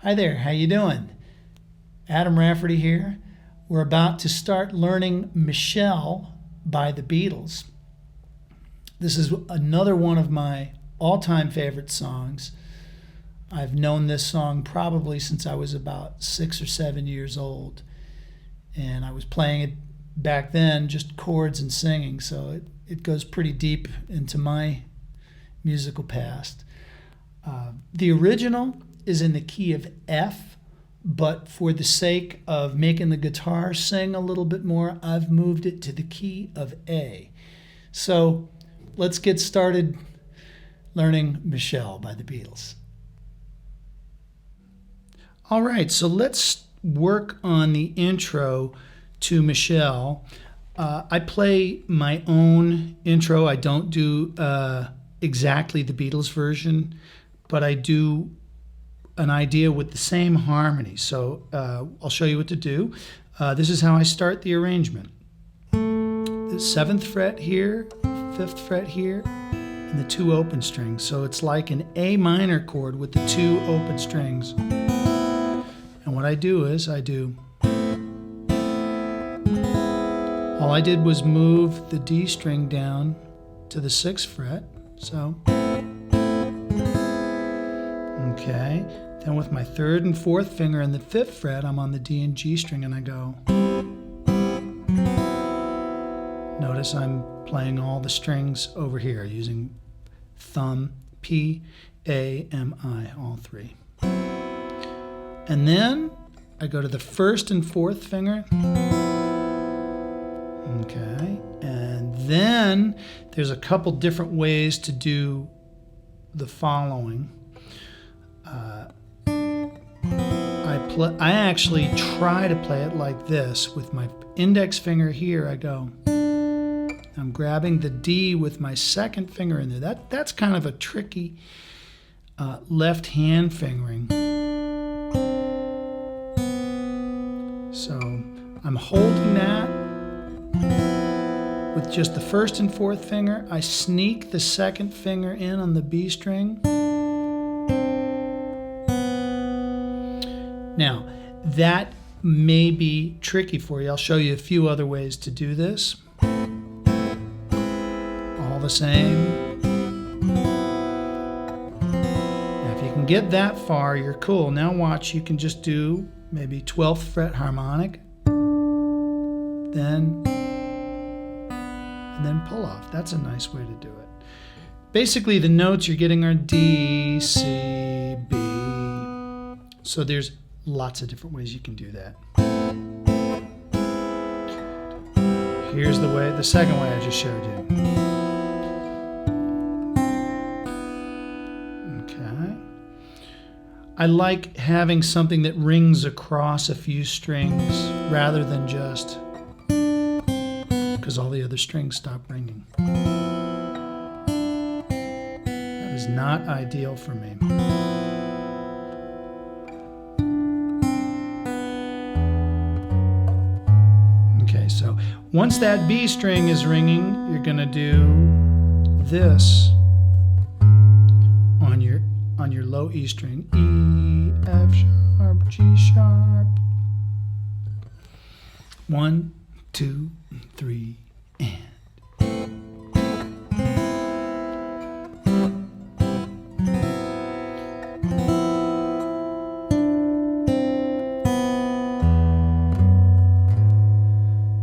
Hi there, how you doing? Adam Rafferty here. We're about to start learning Michelle by the Beatles. This is another one of my all-time favorite songs. I've known this song probably since I was about 6 or 7 years old. And I was playing it back then, just chords and singing, so it goes pretty deep into my musical past. The original is in the key of F, but for the sake of making the guitar sing a little bit more, I've moved it to the key of A. So let's get started learning Michelle by the Beatles. All right, so let's work on the intro to Michelle. I play my own intro. I don't do exactly the Beatles version, but I do an idea with the same harmony. So I'll show you what to do. This is how I start the arrangement. The 7th fret here, 5th fret here, and the 2 open strings. So it's like an A minor chord with the 2 open strings. And what I do is all I did was move the D string down to the 6th fret. So, okay. Then with my 3rd and 4th finger and the 5th fret, I'm on the D and G string and I go. Notice I'm playing all the strings over here using thumb, P, A, M, I, all 3. And then I go to the 1st and 4th finger. Okay. And then there's a couple different ways to do the following. I actually try to play it like this. With my index finger here, I go. I'm grabbing the D with my 2nd finger in there. That's kind of a tricky left hand fingering. So I'm holding that with just the 1st and 4th finger. I sneak the 2nd finger in on the B string. Now, that may be tricky for you. I'll show you a few other ways to do this. All the same. Now, if you can get that far, you're cool. Now watch, you can just do maybe 12th fret harmonic, and then pull off. That's a nice way to do it. Basically, the notes you're getting are D, C, B. So there's lots of different ways you can do that. Here's the second way I just showed you. Okay. I like having something that rings across a few strings rather than just, because all the other strings stop ringing. That is not ideal for me. Okay, so once that B string is ringing, you're going to do this on your low E string. E, F sharp, G sharp. 1, 2, 3, and.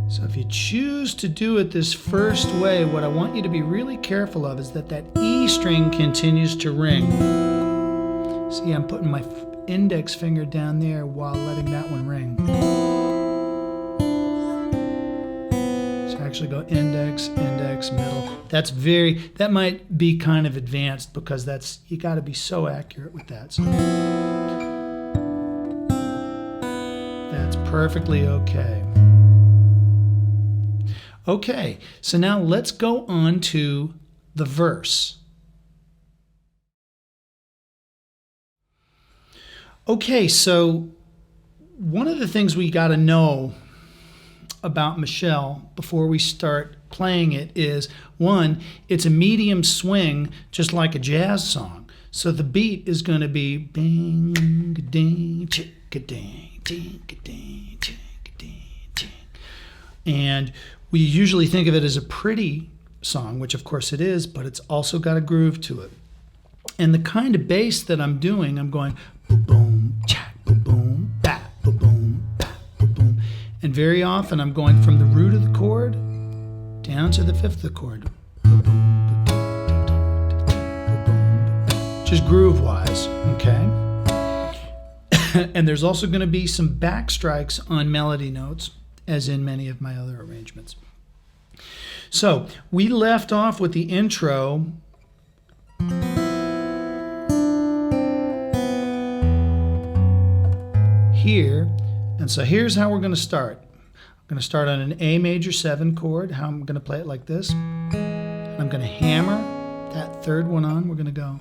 So if you choose to do it this first way, what I want you to be really careful of is that E string continues to ring. See, I'm putting my index finger down there while letting that one ring. So I actually go index, index, middle. That might be kind of advanced because you got to be so accurate with that. So that's perfectly okay. Okay, so now let's go on to the verse. Okay, so one of the things we got to know about Michelle before we start playing it is, one, it's a medium swing just like a jazz song. So the beat is going to be bing, ding, chick-a-ding, ding-a-ding, chick-a-ding, ding. And we usually think of it as a pretty song, which of course it is, but it's also got a groove to it. And the kind of bass that I'm doing, I'm going boom, chack, boom, bap, boom, bap, boom. And very often I'm going from the root of the chord down to the fifth of the chord. Just groove-wise, okay? And there's also going to be some back strikes on melody notes, as in many of my other arrangements. So we left off with the intro here, and so here's how we're going to start. I'm going to start on an A major 7 chord. How I'm going to play it like this. And I'm going to hammer that third one on. We're going to go.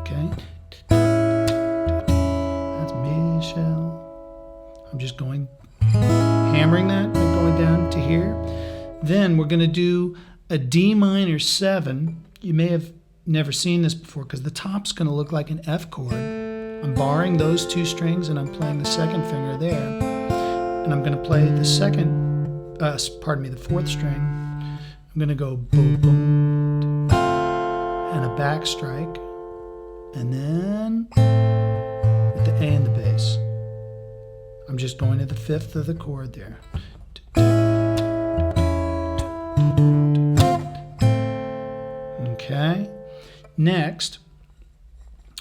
Okay. That's Michelle. I'm just going, hammering that and going down to here. Then we're going to do a D minor 7. You may have never seen this before because the top's going to look like an F chord. I'm barring those 2 strings and I'm playing the second finger there. And I'm going to play the second, the 4th string. I'm going to go boom, boom, and a back strike. And then with the A and the bass, I'm just going to the 5th of the chord there. Okay. Next,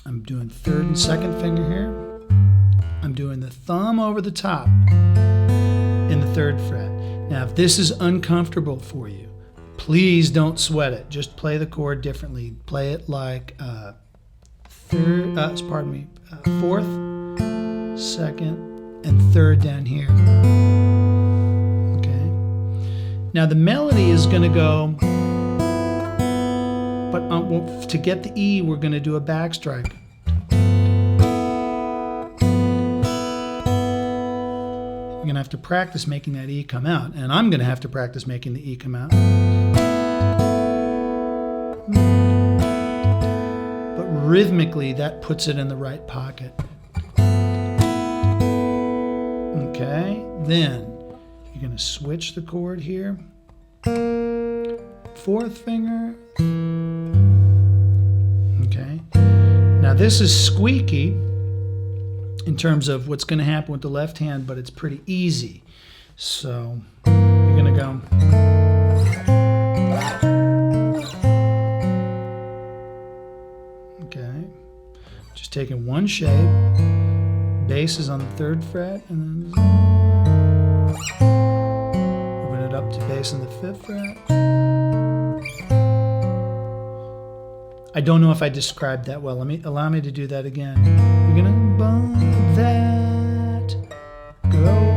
I'm doing 3rd and 2nd finger here. I'm doing the thumb over the top in the 3rd fret. Now, if this is uncomfortable for you, please don't sweat it. Just play the chord differently. Play it like 4th, 2nd, and 3rd down here. Okay. Now the melody is going to go, but to get the E, we're going to do a back strike. You're going to have to practice making that E come out, and I'm going to have to practice making the E come out. Rhythmically, that puts it in the right pocket. Okay, then you're going to switch the chord here. 4th finger. Okay, now this is squeaky in terms of what's going to happen with the left hand, but it's pretty easy. So you're going to go. Just taking one shape, bass is on the 3rd fret, and then moving it up to bass on the 5th fret. I don't know if I described that well. Allow me to do that again. You're gonna bump that, go.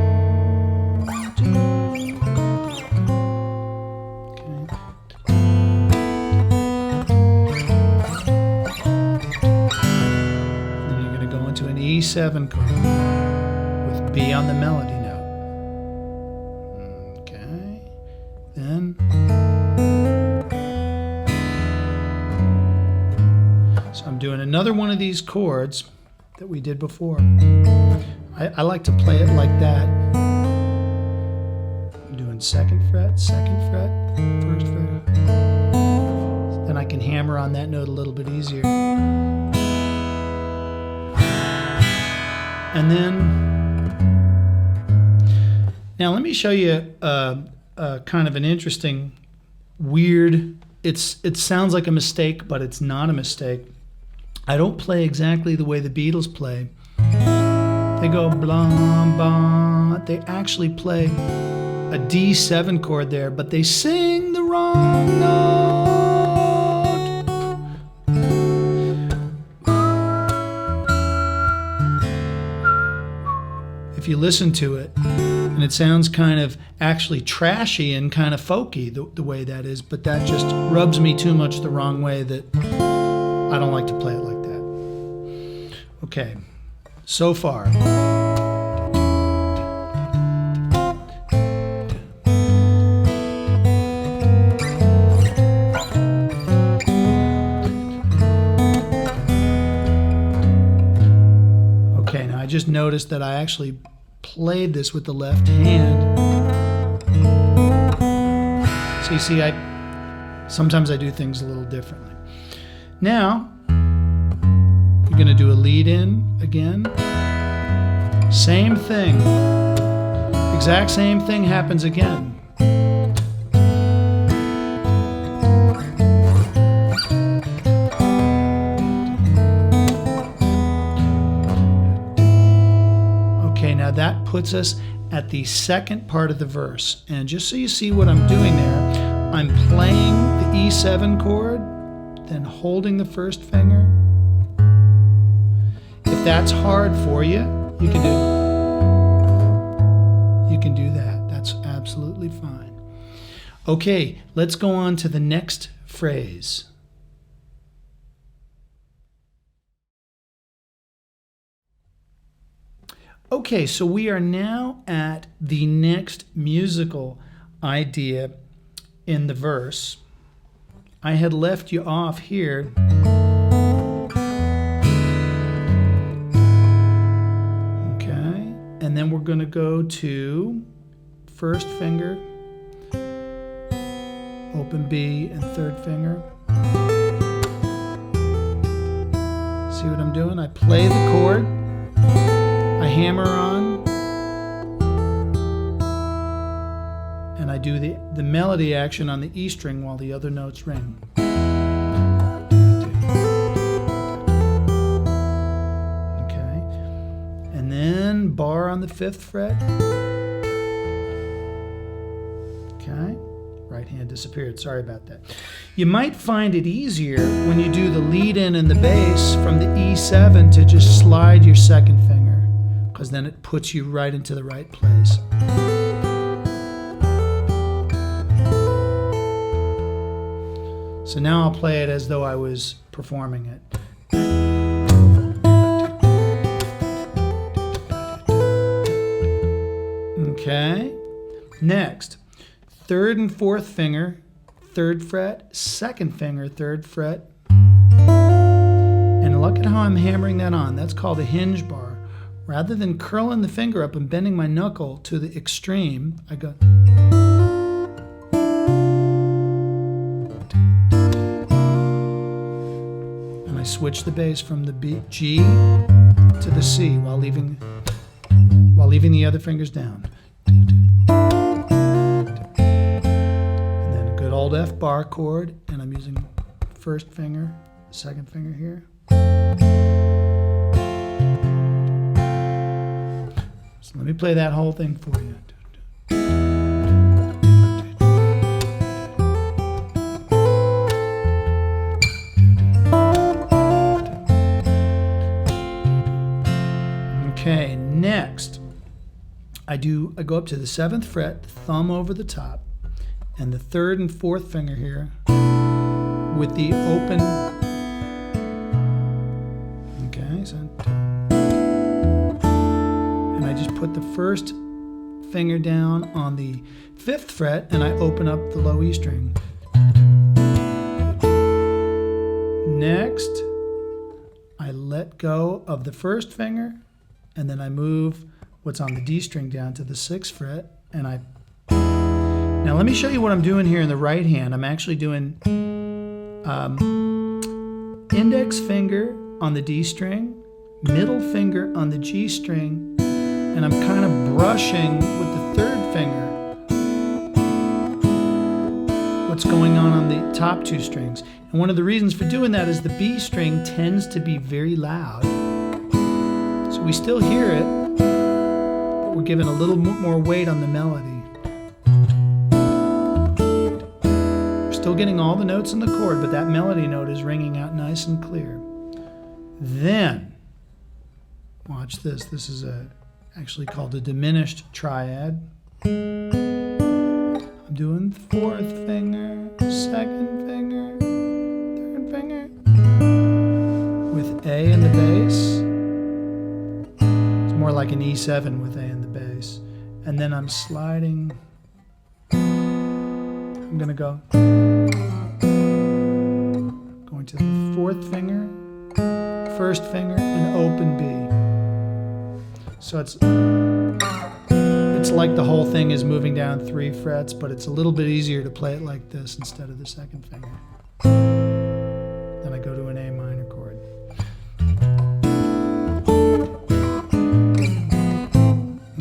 E7 chord with B on the melody note. Okay. Then so I'm doing another one of these chords that we did before. I like to play it like that. I'm doing 2nd fret, 2nd fret, 1st fret. Then I can hammer on that note a little bit easier. And then, now let me show you kind of an interesting, weird, it sounds like a mistake, but it's not a mistake. I don't play exactly the way the Beatles play. They go blah, blah. They actually play a D7 chord there, but they sing the wrong note. If you listen to it, and it sounds kind of actually trashy and kind of folky the way that is, but that just rubs me too much the wrong way that I don't like to play it like that. Okay, so far. just noticed that I actually played this with the left hand. So you see, sometimes I do things a little differently. Now, you're going to do a lead in again. Same thing. Exact same thing happens again. Okay, now that puts us at the second part of the verse. And just so you see what I'm doing there, I'm playing the E7 chord, then holding the first finger. If that's hard for you, you can do that. That's absolutely fine. Okay, let's go on to the next phrase. Okay, so we are now at the next musical idea in the verse. I had left you off here. Okay, and then we're going to go to first finger, open B, and third finger. See what I'm doing? I play the chord. I hammer on, and I do the melody action on the E string while the other notes ring. Okay, and then bar on the 5th fret. Okay, right hand disappeared, sorry about that. You might find it easier when you do the lead in and the bass from the E7 to just slide your second finger, because then it puts you right into the right place. So now I'll play it as though I was performing it. Okay. Next, 3rd and 4th finger, 3rd fret, 2nd finger, 3rd fret. And look at how I'm hammering that on. That's called a hinge bar. Rather than curling the finger up and bending my knuckle to the extreme, I go. And I switch the bass from the G to the C while leaving the other fingers down. And then a good old F bar chord, and I'm using first finger, second finger here. So let me play that whole thing for you. Okay, next, I go up to the 7th fret, thumb over the top, and the 3rd and 4th finger here with the open. Okay, so. And I just put the first finger down on the 5th fret and I open up the low E string. Next, I let go of the first finger and then I move what's on the D string down to the 6th fret and I. Now let me show you what I'm doing here in the right hand. I'm actually doing index finger on the D string, middle finger on the G string, and I'm kind of brushing with the 3rd finger what's going on the top 2 strings. And one of the reasons for doing that is the B string tends to be very loud. So we still hear it, but we're giving a little more weight on the melody. We're still getting all the notes in the chord, but that melody note is ringing out nice and clear. Then, watch this. This is actually called a diminished triad. I'm doing 4th finger, 2nd finger, 3rd finger, with A in the bass. It's more like an E7 with A in the bass. And then I'm sliding. I'm going to go. Going to the 4th finger, 1st finger, and open B. So it's like the whole thing is moving down 3 frets, but it's a little bit easier to play it like this instead of the second finger. Then I go to an A minor chord.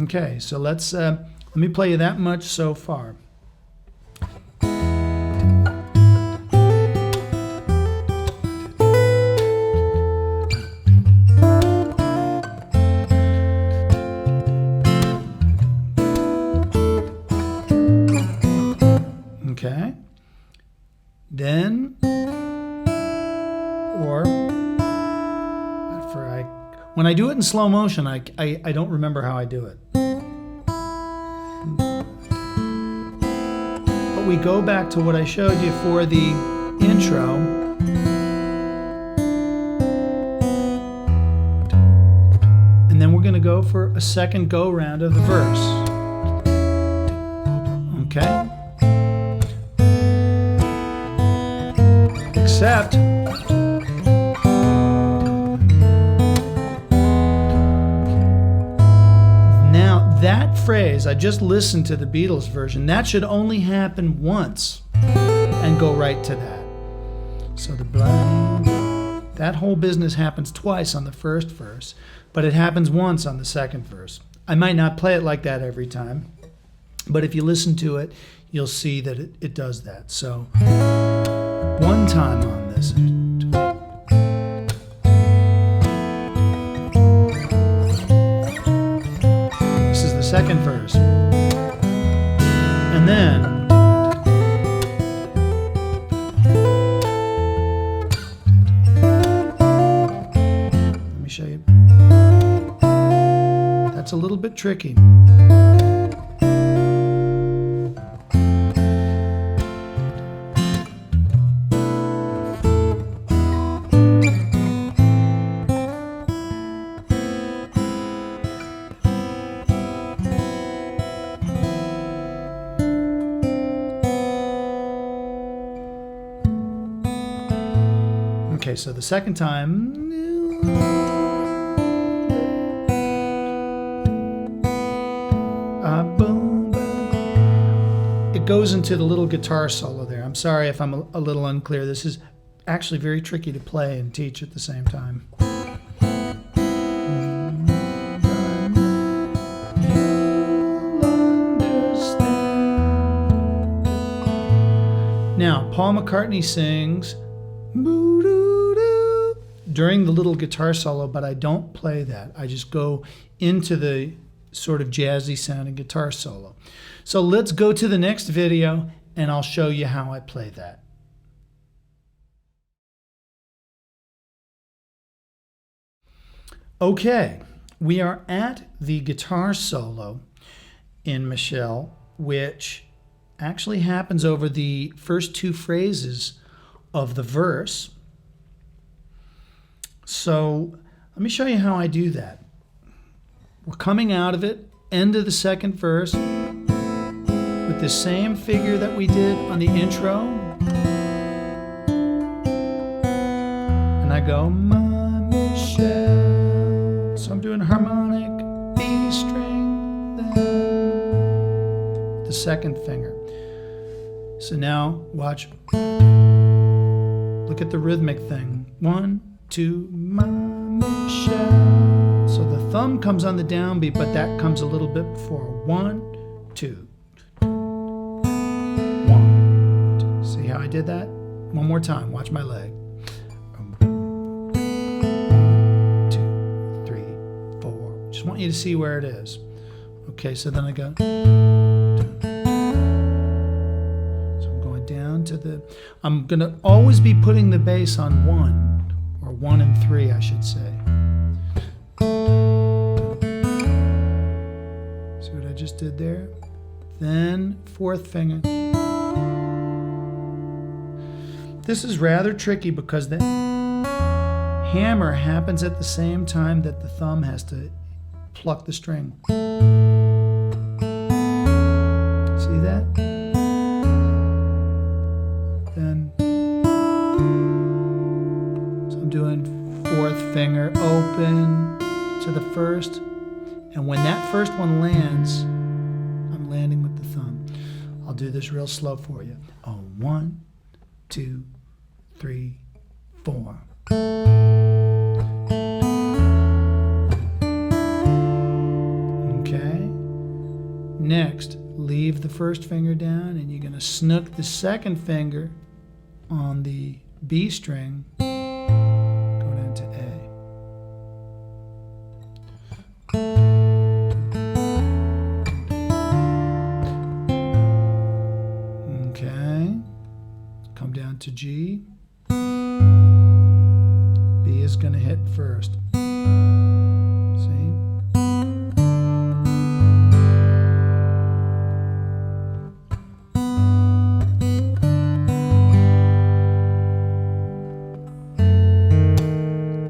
Okay, so let me play you that much so far. Okay, then, or when I do it in slow motion, I don't remember how I do it. But we go back to what I showed you for the intro. And then we're going to go for a second go round of the verse. Okay? Except now that phrase, I just listened to the Beatles version, that should only happen once and go right to that. So the blind, that whole business happens twice on the first verse, but it happens once on the second verse. I might not play it like that every time, but if you listen to it, you'll see that it does that. So one time on this. This is the second verse. And then let me show you. That's a little bit tricky. Okay, so the second time, it goes into the little guitar solo there. I'm sorry if I'm a little unclear. This is actually very tricky to play and teach at the same time. Now, Paul McCartney sings during the little guitar solo, but I don't play that. I just go into the sort of jazzy sounding guitar solo. So let's go to the next video and I'll show you how I play that. Okay, we are at the guitar solo in Michelle, which actually happens over the first 2 phrases of the verse. So let me show you how I do that. We're coming out of it, end of the second verse, with the same figure that we did on the intro. And I go, my Michelle. So I'm doing harmonic, B string, then the second finger. So now watch. Look at the rhythmic thing. 1, 2, my Michelle. So the thumb comes on the downbeat, but that comes a little bit before. 1, 2. 1, 2. See how I did that? One more time. Watch my leg. 1, 2, 3, 4. Just want you to see where it is. Okay, so then I go. I'm going to always be putting the bass on 1, or 1 and 3, I should say. See what I just did there? Then 4th finger. This is rather tricky because the hammer happens at the same time that the thumb has to pluck the string. See that? Doing 4th finger open to the 1st, And when that first one lands, I'm landing with the thumb. I'll do this real slow for you. Oh, 1, 2, 3, 4. Okay. Next, leave the first finger down, and you're going to snook the second finger on the B string, go down to A. Okay. Come down to G. B is going to hit first. See?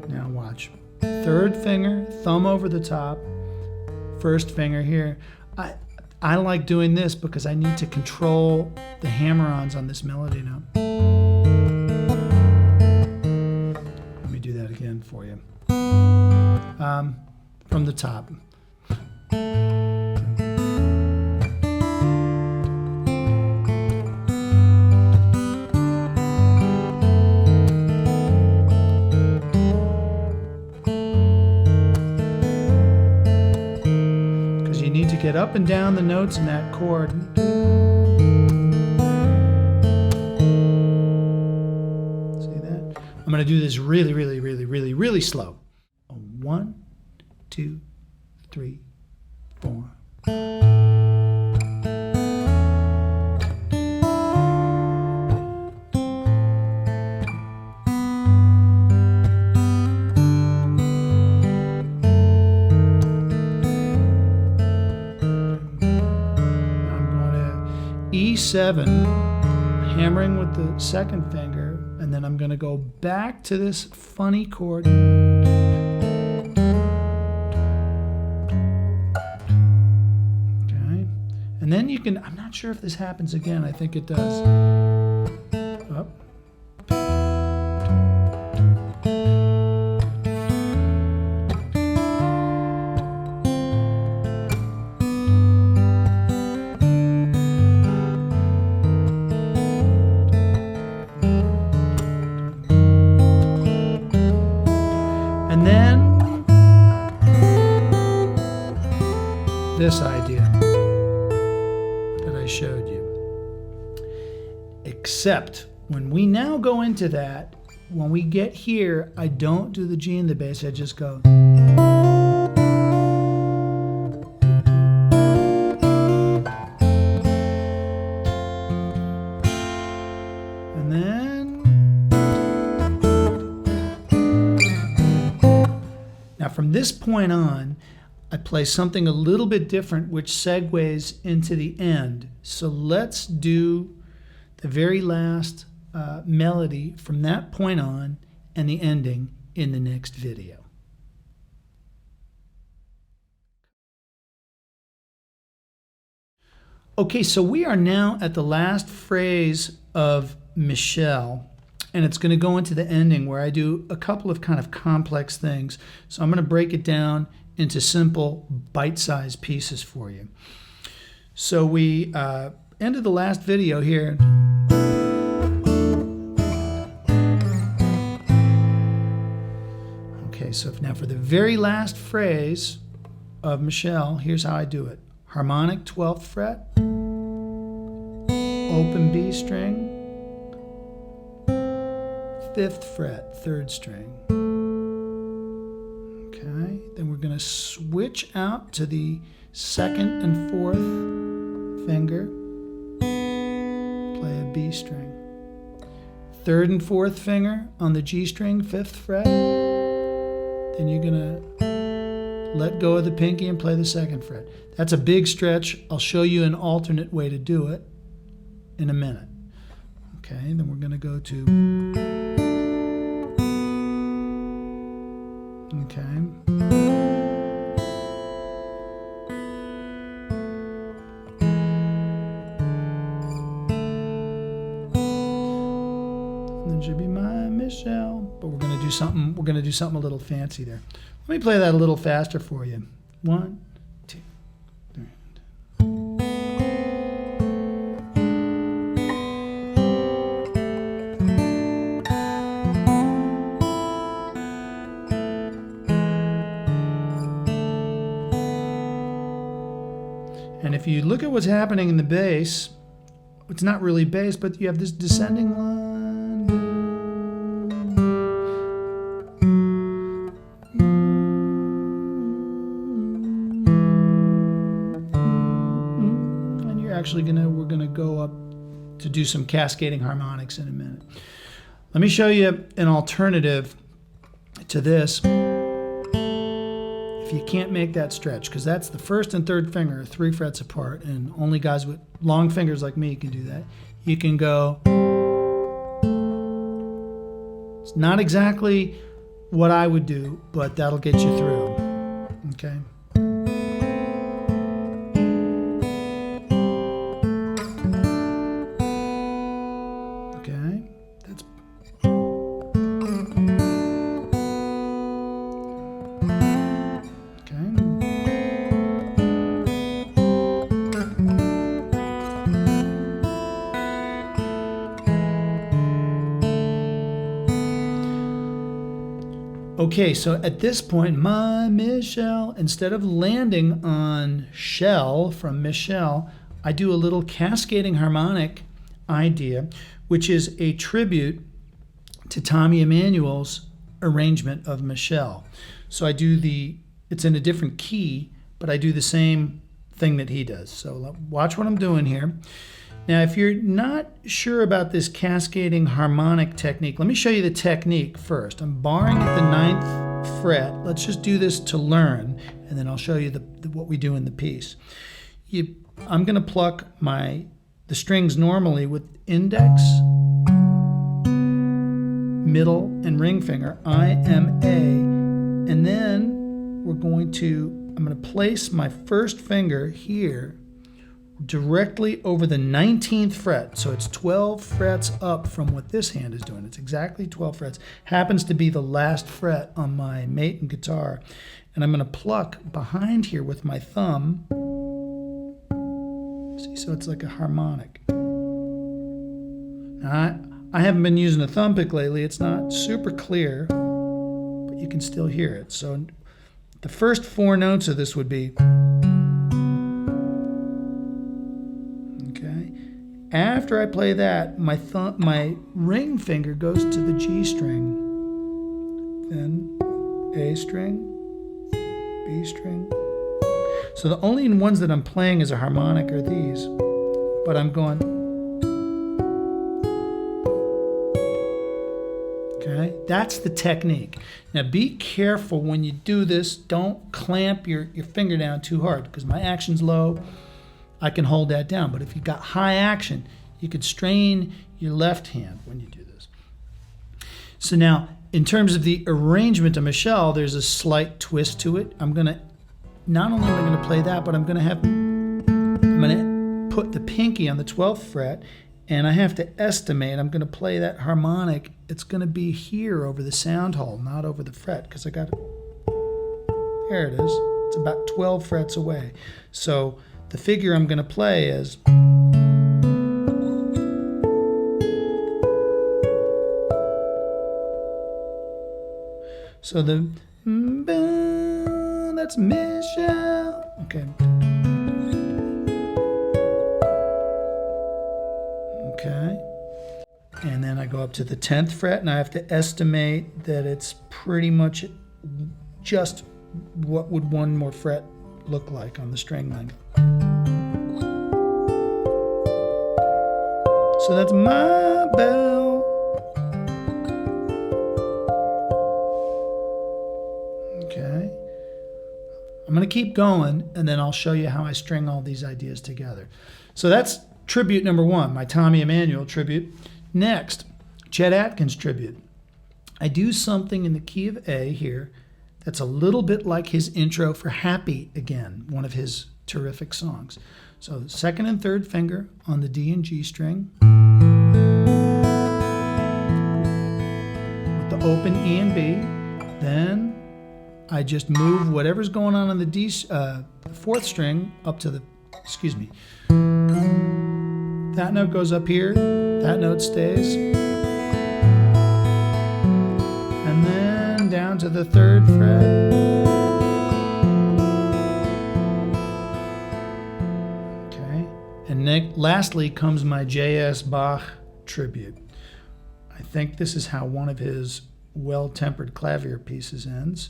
Now watch. Third finger, thumb over the top, first finger here. I like doing this because I need to control the hammer-ons on this melody note. Let me do that again for you. From the top. Get up and down the notes in that chord. See that? I'm going to do this really slow. 1, 2, 3, 4. E7, hammering with the second finger, and then I'm going to go back to this funny chord. Okay, and then you can, I'm not sure if this happens again, I think it does. Up. And then this idea that I showed you. Except when we now go into that, when we get here, I don't do the G in the bass, I just go. And then now from this point on, I play something a little bit different which segues into the end. So let's do the very last melody from that point on and the ending in the next video. Okay, so we are now at the last phrase of Michelle, and it's going to go into the ending where I do a couple of kind of complex things. So I'm going to break it down into simple bite-sized pieces for you. So we ended the last video here. Okay, so now for the very last phrase of Michelle, here's how I do it. Harmonic 12th fret, open B string, 5th fret, 3rd string. Okay, then we're going to switch out to the 2nd and 4th finger, play a B string. 3rd and 4th finger on the G string, 5th fret. Then you're going to let go of the pinky and play the 2nd fret. That's a big stretch. I'll show you an alternate way to do it in a minute. Okay, then we're going to go to... Okay. And then should be my Michelle. But we're going to do something. We're going to do something a little fancy there. Let me play that a little faster for you. 1, if you look at what's happening in the bass, it's not really bass, but you have this descending line. And you're actually we're gonna go up to do some cascading harmonics in a minute. Let me show you an alternative to this. If you can't make that stretch, because that's the first and third finger are 3 frets apart, and only guys with long fingers like me can do that. You can go. It's not exactly what I would do, but that'll get you through. Okay. Okay, so at this point, my Michelle, instead of landing on Shell from Michelle, I do a little cascading harmonic idea, which is a tribute to Tommy Emmanuel's arrangement of Michelle. So I do it's in a different key, but I do the same thing that he does. So watch what I'm doing here. Now, if you're not sure about this cascading harmonic technique, let me show you the technique first. I'm barring at the 9th fret. Let's just do this to learn, and then I'll show you what we do in the piece. I'm going to pluck the strings normally with index, middle, and ring finger, I, M, A, and then I'm going to place my first finger here directly over the 19th fret. So it's 12 frets up from what this hand is doing. It's exactly 12 frets. Happens to be the last fret on my Maton guitar. And I'm going to pluck behind here with my thumb. See, so it's like a harmonic. Now, I haven't been using a thumb pick lately. It's not super clear, but you can still hear it. So the first 4 notes of this would be. After I play that, my ring finger goes to the G string, then A string, B string. So the only ones that I'm playing as a harmonic are these, but I'm going. Okay, that's the technique. Now be careful when you do this. Don't clamp your finger down too hard, because my action's low. I can hold that down, but if you've got high action, you could strain your left hand when you do this. So now, in terms of the arrangement of Michelle, there's a slight twist to it. Not only am I going to play that, but I'm going to put the pinky on the 12th fret, and I have to estimate, I'm going to play that harmonic. It's going to be here over the sound hole, not over the fret, because there it is. It's about 12 frets away. So the figure I'm going to play is. So that's Michelle. Okay. Okay. And then I go up to the 10th fret, and I have to estimate that it's pretty much just what would one more fret look like on the string length. So that's my bell. Okay. I'm going to keep going, and then I'll show you how I string all these ideas together. So that's tribute number 1, my Tommy Emmanuel tribute. Next, Chet Atkins tribute. I do something in the key of A here that's a little bit like his intro for Happy Again, one of his terrific songs. So 2nd and 3rd finger on the D and G string, with the open E and B. Then I just move whatever's going on the D, the 4th string up to the, that note goes up here, that note stays, and then down to the 3rd fret. And lastly comes my J.S. Bach tribute. I think this is how one of his well-tempered clavier pieces ends.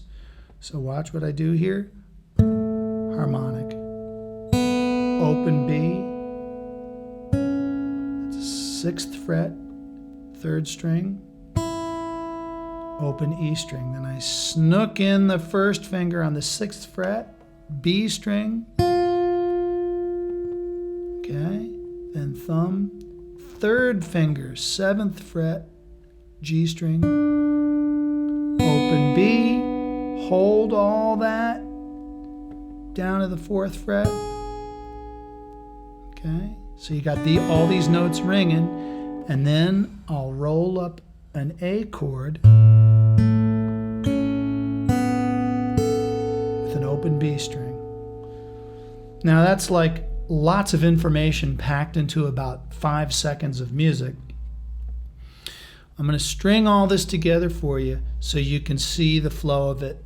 So watch what I do here. Harmonic. Open B. That's 6th fret, 3rd string. Open E string. Then I snook in the 1st finger on the 6th fret, B string. Okay. Then thumb, 3rd finger, 7th fret, G string. Open B. Hold all that down to the 4th fret. Okay. So you got all these notes ringing, and then I'll roll up an A chord with an open B string. Now that's like lots of information packed into about 5 seconds of music. I'm going to string all this together for you so you can see the flow of it,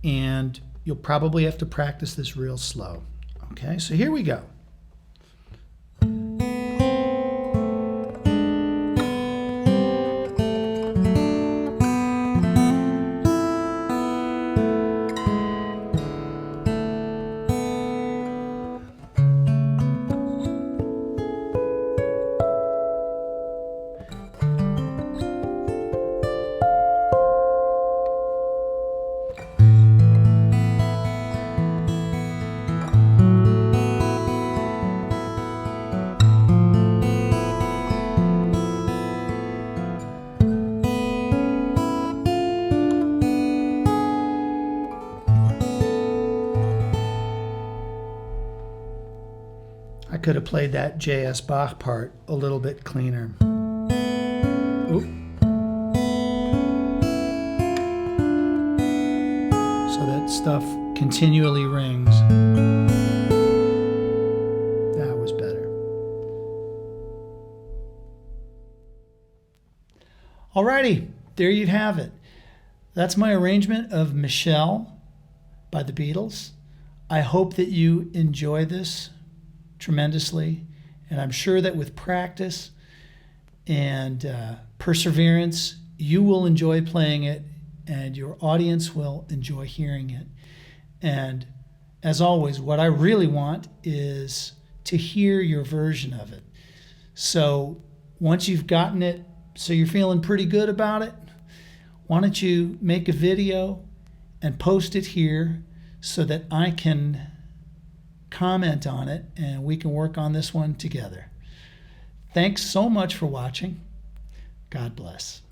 and you'll probably have to practice this real slow. Okay, so here we go. I could have played that J.S. Bach part a little bit cleaner. Oop. So that stuff continually rings. That was better. Alrighty, there you have it. That's my arrangement of Michelle by the Beatles. I hope that you enjoy this tremendously, and I'm sure that with practice and perseverance, you will enjoy playing it, and your audience will enjoy hearing it. And as always, what I really want is to hear your version of it. So once you've gotten it, so you're feeling pretty good about it, why don't you make a video and post it here so that I can comment on it and we can work on this one together. Thanks so much for watching. God bless.